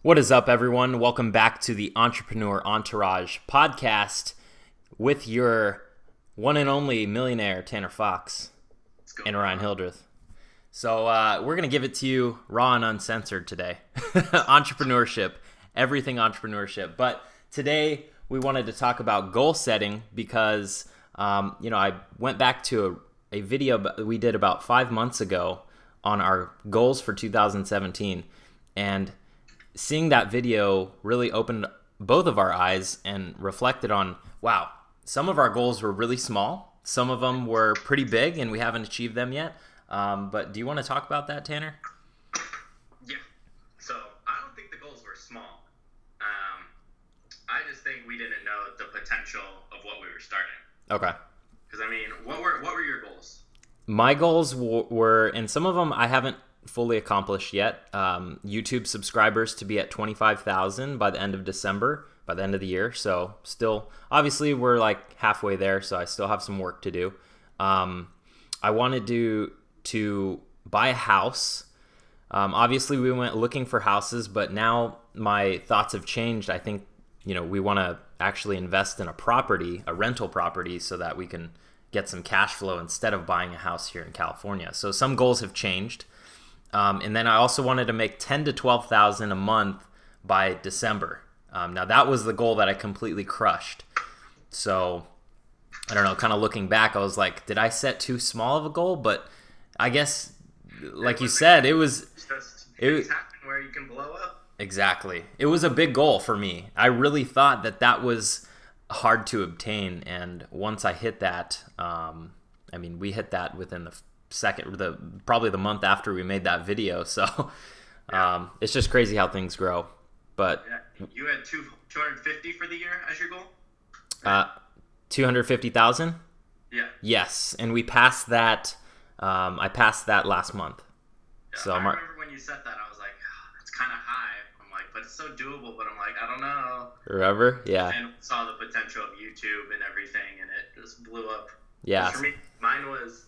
What is up, everyone? Welcome back to the Entrepreneur Entourage podcast with your one and only millionaire, Tanner Fox, and Ryan Hildreth. So we're going to give it to you raw and uncensored today. Entrepreneurship, everything entrepreneurship. But today we wanted to talk about goal setting because, I went back to a video we did about 5 months ago on our goals for 2017. And seeing that video really opened both of our eyes and reflected on, wow, some of our goals were really small. Some of them were pretty big and we haven't achieved them yet. But do you want to talk about that, Tanner? Yeah. So I don't think the goals were small. I just think we didn't know the potential of what we were starting. Okay. Because, what were your goals? My goals were, and some of them I haven't fully accomplished yet. YouTube subscribers to be at 25,000 by the end of December, by the end of the year. So still, obviously we're like halfway there, so I still have some work to do. I wanted to buy a house. Obviously we went looking for houses, but now my thoughts have changed. I think, we want to actually invest in a rental property, so that we can get some cash flow instead of buying a house here in California. So some goals have changed. And then I also wanted to make 10 to 12,000 a month by December. Now that was the goal that I completely crushed. So I don't know, kind of looking back, I was like, did I set too small of a goal? But I guess, like you said, it was happen where you can blow up. Exactly. It was a big goal for me. I really thought that was hard to obtain. And once I hit that, we hit that within probably the month after we made that video. So it's just crazy how things grow. But yeah. You had 250 for the year as your goal? 250,000? Yeah. Yes. And we passed that. I passed that last month. Yeah, so I remember when you said that, I was like, that's kind of high. I'm like, but it's so doable. But I'm like, I don't know. Remember? Yeah. And saw the potential of YouTube and everything, and it just blew up. Yeah. For me, mine was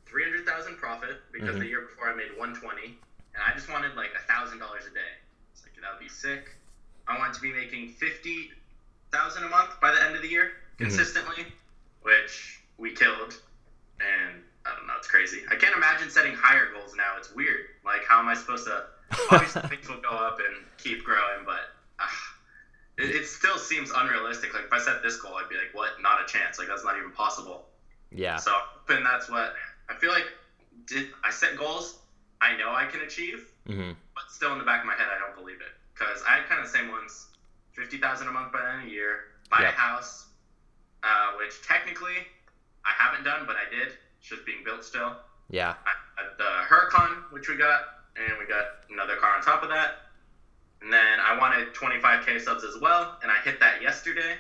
300,000 profit because the year before I made 120, and I just wanted like $1,000 a day. It's like, that would be sick. I wanted to be making 50,000 a month by the end of the year consistently, which we killed. And I don't know, it's crazy. I can't imagine setting higher goals now. It's weird. Like, how am I supposed to? Obviously, things will go up and keep growing, but it still seems unrealistic. Like, if I set this goal, I'd be like, what? Not a chance. Like, that's not even possible. Yeah. So, and that's what I feel like. I set goals I know I can achieve, but still in the back of my head, I don't believe it. Because I had kind of the same ones: 50,000 a month by the end of the year, buy a house, which technically I haven't done, but I did. It's just being built still. Yeah. The Huracan, which we got, and we got another car on top of that. And then I wanted 25K subs as well, and I hit that yesterday.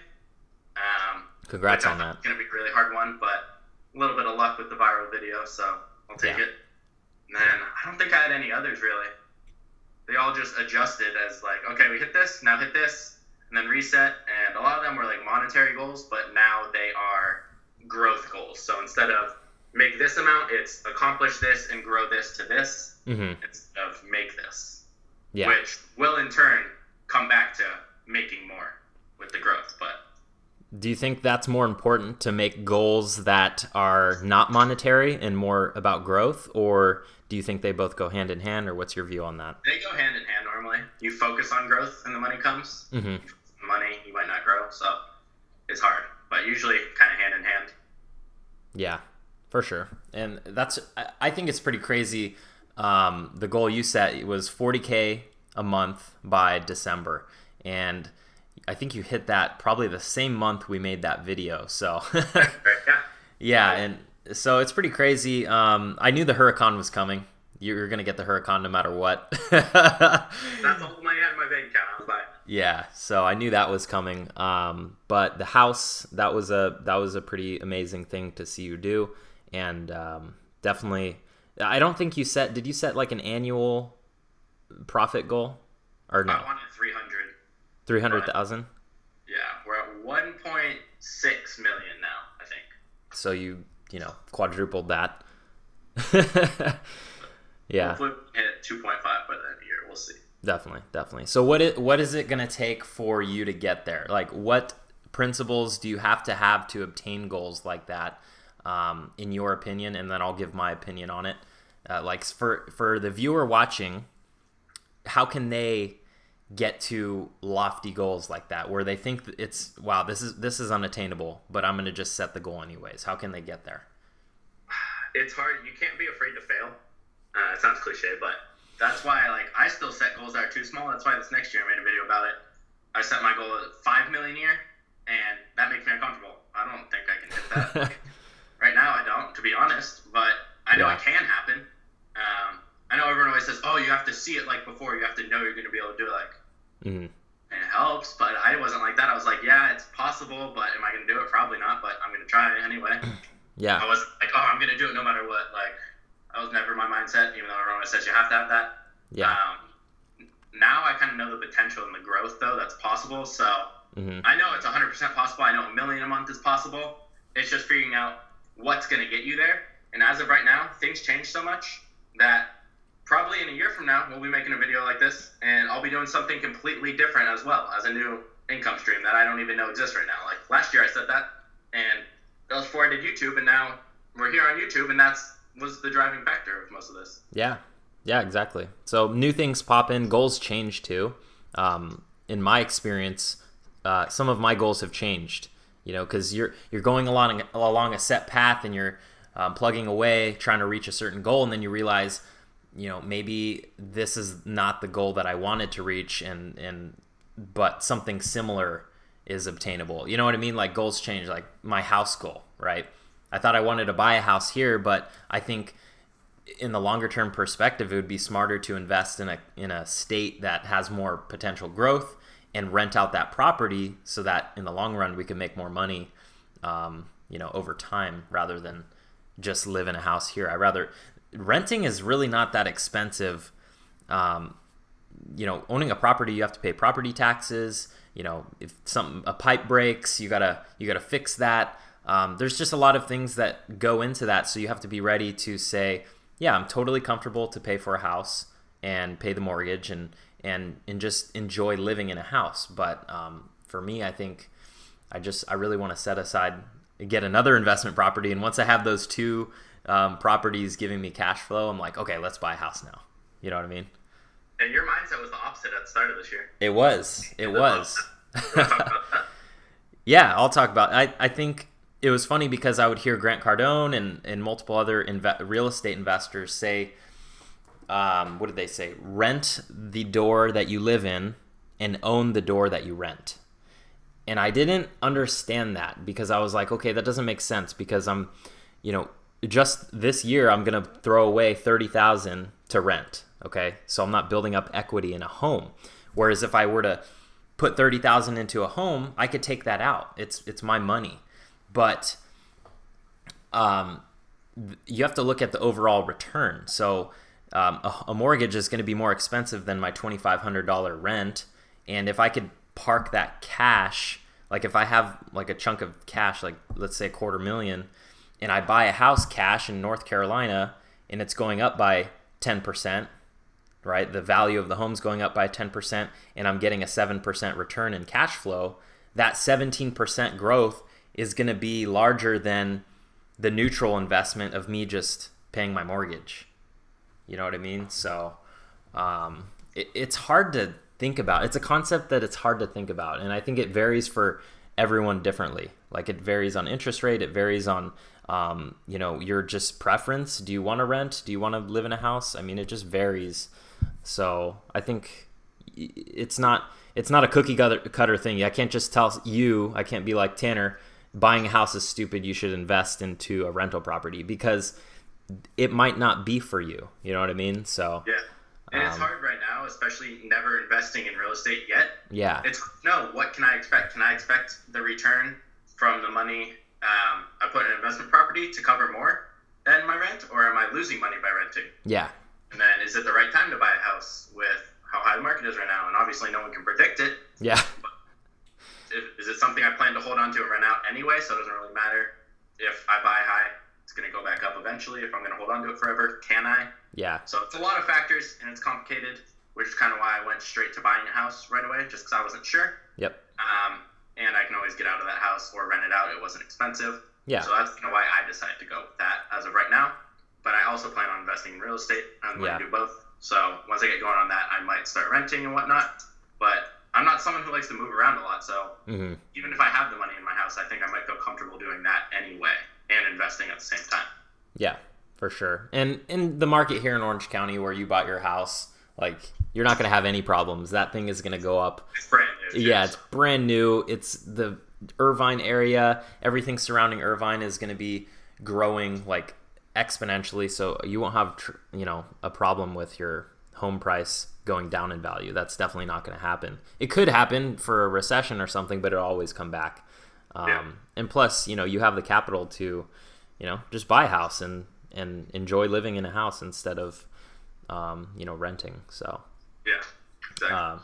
Congrats on that. It's going to be a really hard one, but a little bit of luck with the viral video, so I'll take it. And then I don't think I had any others, really. They all just adjusted as like, okay, we hit this, now hit this, and then reset. And a lot of them were like monetary goals, but now they are growth goals. So instead of make this amount, it's accomplish this and grow this to this instead of make this, which will in turn come back to making more with the growth. But do you think that's more important to make goals that are not monetary and more about growth, or do you think they both go hand in hand, or what's your view on that? They go hand in hand normally. You focus on growth and the money comes. You focus on money, you might not grow, so it's hard, but usually kind of hand in hand. Yeah, for sure. And I think it's pretty crazy. The goal you set was 40K a month by December, and I think you hit that probably the same month we made that video. So yeah, and so it's pretty crazy. I knew the Huracan was coming. You were gonna get the Huracan no matter what. That's all the money I had in my bank account. I was buying. Yeah, so I knew that was coming. But the house, that was a pretty amazing thing to see you do, and definitely. I don't think you set. Did you set like an annual profit goal, or no? I wanted 300,000. Yeah, we're at 1.6 million now, I think. So you quadrupled that. Yeah. Hopefully we hit 2.5 by the end of the year. We'll see. Definitely. So what is it going to take for you to get there? Like, what principles do you have to obtain goals like that, in your opinion? And then I'll give my opinion on it. Like for the viewer watching, how can they get to lofty goals like that, where they think that wow, this is unattainable, but I'm going to just set the goal anyways? How can they get there? It's hard. You can't be afraid to fail. It sounds cliche, but that's why I still set goals that are too small. That's why this next year I made a video about it. I set my goal at 5 million a year, and that makes me uncomfortable. I don't think I can hit that. Right now I don't, to be honest, but I know it can happen. I know everyone always says, oh, you have to see it before. You have to know you're going to be able to do it. Mm-hmm. And it helps, but I wasn't like that. I was like, yeah, it's possible, but am I going to do it? Probably not, but I'm going to try it anyway. Yeah. I was like, oh, I'm going to do it no matter what. That was never my mindset, even though everyone says you have to have that. Yeah. Now I kind of know the potential and the growth, though, that's possible. So I know it's 100% possible. I know $1 million a month is possible. It's just figuring out what's going to get you there. And as of right now, things change so much that probably in a year from now, we'll be making a video like this, and I'll be doing something completely different as well, as a new income stream that I don't even know exists right now. Like last year I said that, and that was before I did YouTube, and now we're here on YouTube, and was the driving factor of most of this. Yeah, exactly. So new things pop in, goals change too. In my experience, some of my goals have changed, because you're going along a set path, and you're plugging away, trying to reach a certain goal, and then you realize, maybe this is not the goal that I wanted to reach, but something similar is obtainable. You know what I mean? Like goals change, like my house goal, right? I thought I wanted to buy a house here, but I think in the longer term perspective, it would be smarter to invest in a state that has more potential growth and rent out that property, so that in the long run we can make more money, over time, rather than just live in a house here. Renting is really not that expensive. Owning a property, you have to pay property taxes. If a pipe breaks, you gotta fix that. There's just a lot of things that go into that, so you have to be ready to say, yeah, I'm totally comfortable to pay for a house and pay the mortgage and just enjoy living in a house. But for me, I think I really want to set aside, get another investment property, and once I have those two properties giving me cash flow, I'm like, okay, let's buy a house now. You know what I mean? And your mindset was the opposite at the start of this year. It was. Yeah, I'll talk about it. I think it was funny because I would hear Grant Cardone and multiple other real estate investors say, what did they say? Rent the door that you live in and own the door that you rent. And I didn't understand that, because I was like, okay, that doesn't make sense, because I'm, just this year I'm going to throw away $30,000 to rent. Okay. So I'm not building up equity in a home. Whereas if I were to put $30,000 into a home, I could take that out. It's my money. But you have to look at the overall return. So a mortgage is going to be more expensive than my $2,500 rent. And if I could park that cash, like if I have like a chunk of cash, like let's say $250,000, and I buy a house cash in North Carolina and it's going up by 10%, right? The value of the home's going up by 10%, and I'm getting a 7% return in cash flow. That 17% growth is going to be larger than the neutral investment of me just paying my mortgage. You know what I mean? So it's hard to think about. It's a concept that it's hard to think about, and I think it varies for everyone differently. Like it varies on interest rate. It varies on your just preference. Do you want to rent? Do you want to live in a house? I mean, it just varies. So I think it's not a cookie cutter thing. I can't just tell you, I can't be like, Tanner, buying a house is stupid. You should invest into a rental property, because it might not be for you. You know what I mean? So yeah. And it's hard right now, especially never investing in real estate yet. Yeah. What can I expect? Can I expect the return from the money I put in an investment property to cover more than my rent, or am I losing money by renting? Yeah. And then is it the right time to buy a house with how high the market is right now? And obviously no one can predict it. Yeah. But is it something I plan to hold on to and rent out anyway, so it doesn't really matter if I buy high? It's going to go back up eventually. If I'm going to hold on to it forever, can I? Yeah. So it's a lot of factors, and it's complicated, which is kind of why I went straight to buying a house right away, just because I wasn't sure. Yep. And I can always get out of that house or rent it out. It wasn't expensive. Yeah. So that's kind of why I decided to go with that as of right now. But I also plan on investing in real estate. I'm going to do both. So once I get going on that, I might start renting and whatnot. But I'm not someone who likes to move around a lot. So even if I have the money in my house, I think I might feel comfortable doing that anyway and investing at the same time. Yeah, for sure. And in the market here in Orange County where you bought your house, like, you're not going to have any problems. That thing is going to go up. It's brand new. Yeah, it's brand new. It's the Irvine area. Everything surrounding Irvine is going to be growing like exponentially. So you won't have, a problem with your home price going down in value. That's definitely not going to happen. It could happen for a recession or something, but it'll always come back. And plus, you have the capital to, just buy a house and enjoy living in a house instead of, renting. So yeah, exactly.